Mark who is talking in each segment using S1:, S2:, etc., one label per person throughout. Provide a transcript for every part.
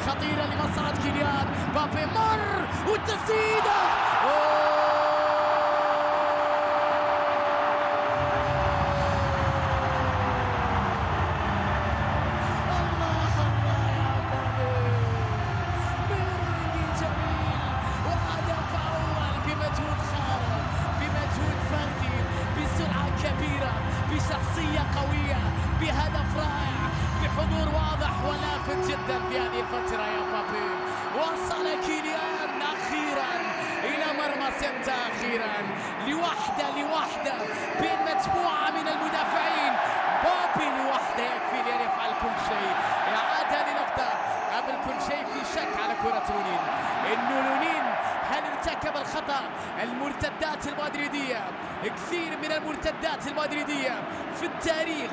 S1: خطيرة لمصلحة كيليان مبابي، مر والتسديدة. بشخصية قوية، بهدف رائع، بحضور واضح ولافت جدا في هذه الفترة يا مبابي. وصل كيليان أخيرا إلى مرمى سيلتا، أخيرا لوحده بين مجموعة من المدافعين. مبابي لوحده يكفي لأن يفعل كل شيء. إعادة لنقطة قبل كل شيء، في شك على كرة لونين، إنه لونين هل ارتكب الخطأ؟ المرتدات المدريدية، كثير من المرتدات المدريدية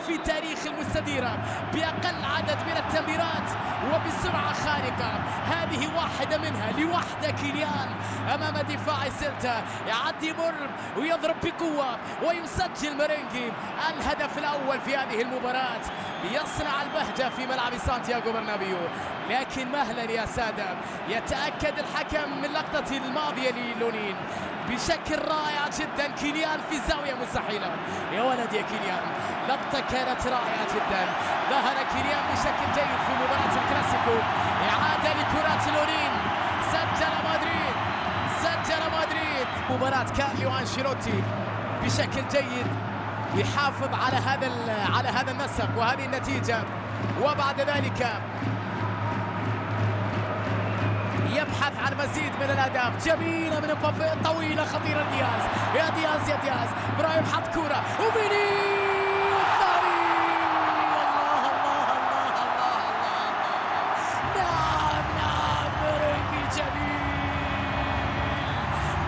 S1: في تاريخ المستديرة بأقل عدد من التمريرات وبسرعة خارقة، هذه واحدة منها لوحده. كيليان أمام دفاع سيلتا يعدي مر ويضرب بقوة ويسجل ميرينغي الهدف الأول في هذه المباراة، يصنع البهجة في ملعب سانتياغو برنابيو. لكن مهلا يا سادة، يتأكد الحكم من لقطة الماضية للونين بشكل رائع جدا. كيليان في زاوية مستحيلة، يا ولد يا كيليان، لقطة كانت رائعة جدا. ظهر كيليان بشكل جيد في مباراة الكلاسيكو. إعادة لكرات لونين، سجل مدريد. مباراة كارلو أنشيلوتي بشكل جيد يحافظ على هذا النسق وهذه النتيجة، وبعد ذلك يبحث عن مزيد من الأهداف. جميلة من مبابي، طويلة خطيرة دياز، يا دياز برايم حط كورة وفيني والثاني. الله نعم ميرينغي جميل،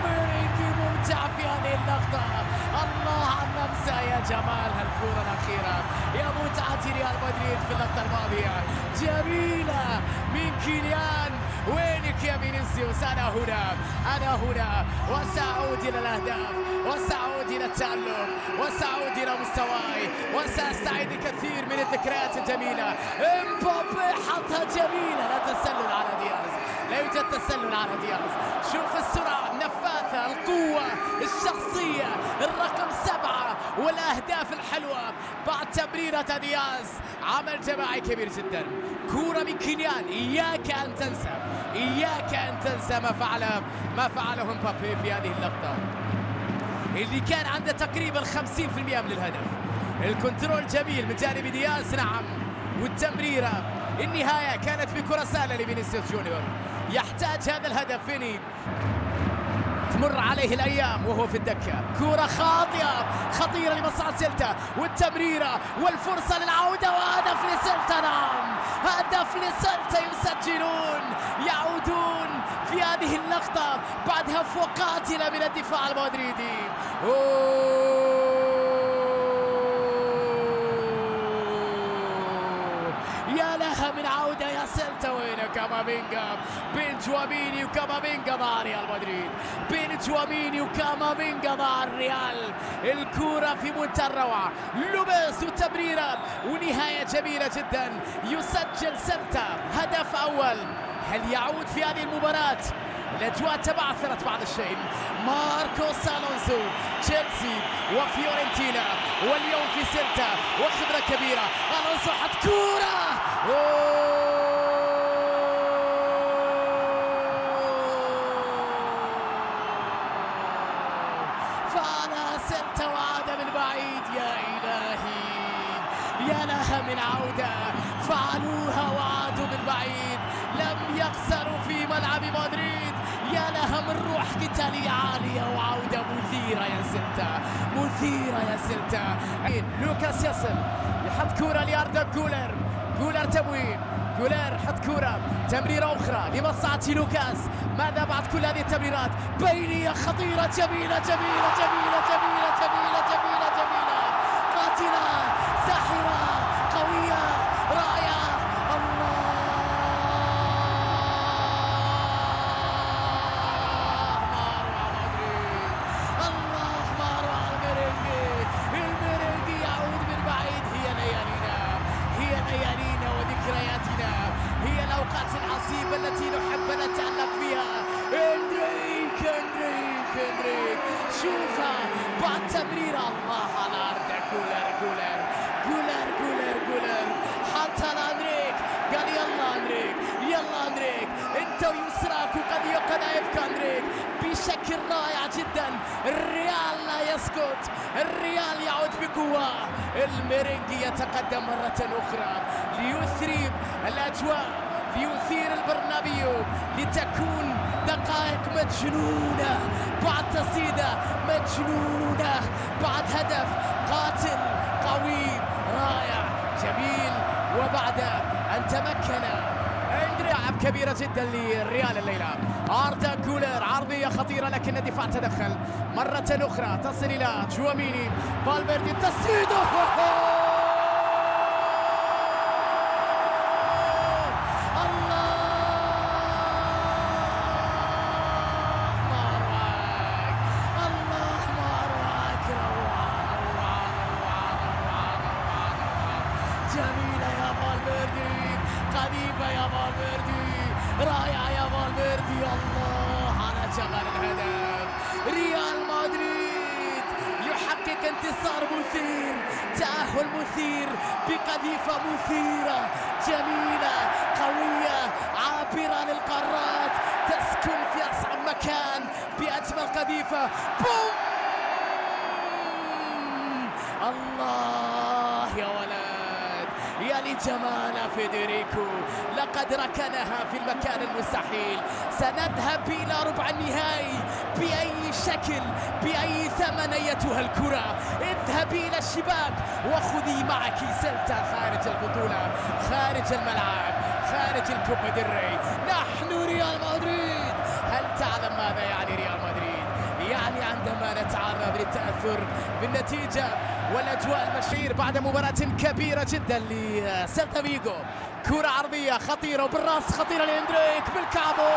S1: ميرينغي ممتع في هذه اللقطة. الله عن لمسة، يا جمال هالكورة الأخيرة، يا متعة ريال مدريد في اللقطة الماضية. جميلة من كيليان، وينك يا فينيسيوس؟ أنا هنا وسأعود إلى الأهداف، وسأعود إلى التألق، وسأعود إلى مستواي، وسأستعيد كثير من الذكريات الجميلة. مبابي حطها جميلة، لا تسلل على دياز، لا يوجد تسلل على دياز. شوف السرعة، نفاثة، القوة، الشخصية، الرقم 7 والأهداف الحلوة بعد تمريرة دياز. عمل جماعي كبير جدا. كورة من كيليان، إياك أن تنسى ما فعله مبابي في هذه اللقطة اللي كان عنده تقريبا 50% من الهدف. الكنترول جميل من جانب دياز، نعم، والتمريرة النهاية كانت بكرة سهلة لفينيسيوس جونيور. يحتاج هذا الهدف فيني، تمر عليه الأيام وهو في الدكة. كرة خطيرة لمصلحة سيلتا، والتمريرة والفرصة للعودة، وهدف لسيلتا. نعم، هدف لسيلتا، يسجلون، يعودون في هذه اللقطة بعد هفوة قاتلة من الدفاع المدريدي. يا لها من عودة يا سيلتا. وين كامافينجا بين تشواميني وكامافينجا مع ريال مدريد، بين تشواميني وكامافينجا مع الريال. الكرة في منتهى الروعة، لوبيس وتمريرة ونهاية جميلة جدا. يسجل سيلتا هدف أول. هل يعود في هذه المباراة؟ الأجواء تبعثرت بعض الشيء. ماركوس ألونسو، تشيلسي وفيورنتينا، واليوم في سيلتا وخبرة كبيرة. ألونسو حط كورة، فعلى سيلتا وعاد من بعيد. يا إلهي، يا لها من عودة، فعلوها وعادوا من بعيد، لم يخسروا في ملعب مدريد. يا لها من روح قتالية عالية وعودة مثيرة يا سيلتا، مثيرة يا سيلتا. لوكاس يصل، يحط كورة لأردا جولر تموين، جولر حط كورة، تمريرة أخرى لمصلحة لوكاس. ماذا بعد كل هذه التمريرات؟ بينية خطيرة، جميلة جميلة جميلة جميلة جميلة جميلة جميلة، قاتلة، ساحرة، قوية، رائعة. هي الأوقات العصيبة تمريرة الله على أرض جولر حطها لأندريك، قال يلا أندريك أنت ويسراك وقد يبكى أندريك بشكل رائع جدا. الريال لا يسكت، الريال يعود بقوة، الميرينجي يتقدم مرة أخرى ليثري الأجواء، ليثير البرنابيو، لتكون دقائق مجنونة بعد تسديدة مجنونة، بعد هدف قاتل قوي رائع جميل، وبعد أن تمكن لعب كبيرة جدا للريال الليلة. أردا جولر عرضية خطيرة لكن الدفاع تدخل مرة أخرى، تصل إلى تشواميني، فالفيردي التسديد جميلة يا فالفيردي، قريبة يا فالفيردي، رائعة يا فالفيردي، الله على جمال الهدف. ريال مدريد يحقق انتصار مثير، تأهل مثير بقذيفة مثيرة جميلة قوية عابرة للقارات، تسكن في أصعب مكان بأجمل قذيفة. بوم الله يا ولد، يا لجمال فيدريكو، لقد ركنها في المكان المستحيل. سنذهب إلى ربع النهائي بأي شكل بأي ثمن أيتها الكرة. اذهبي إلى الشباك وخذي معك سلتا خارج البطولة، خارج الملعب، خارج الكوبا ديل ري. نحن ريال مدريد. هل تعلم ماذا يعني ريال مدريد؟ يعني عندما نتعرض للتأثر بالنتيجة والأجواء المشهير بعد مباراة كبيرة جدا لسيلتا فيغو، كرة عرضية خطيرة وبالراس خطيرة لإندريك بالكعبو،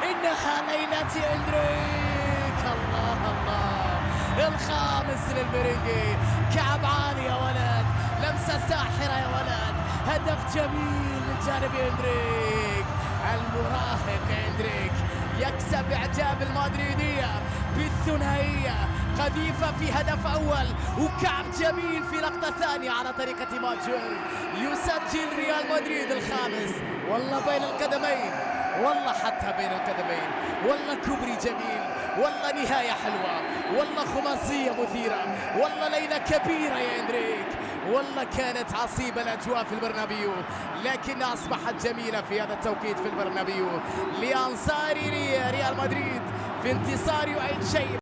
S1: إنها ليلة إندريك. الله الخامس للميرينجي، كعب عالي يا ولد، لمسة ساحرة يا ولد، هدف جميل من جانب إندريك. المراهق إندريك يكسب إعجاب المدريدية بالثنائية، قذيفة في هدف أول وكعب جميل في لقطة ثانية على طريقة ماجور. يسجل ريال مدريد الخامس، والله بين القدمين، والله حتى بين القدمين، والله كوبري جميل، والله نهاية حلوة، والله خماسية مثيرة، والله ليلة كبيرة يا إندريك، والله كانت عصيبة الأجواء في البرنابيو، لكن أصبحت جميلة في هذا التوقيت في البرنابيو لأنصار ريال مدريد في انتصار يعيد شيء.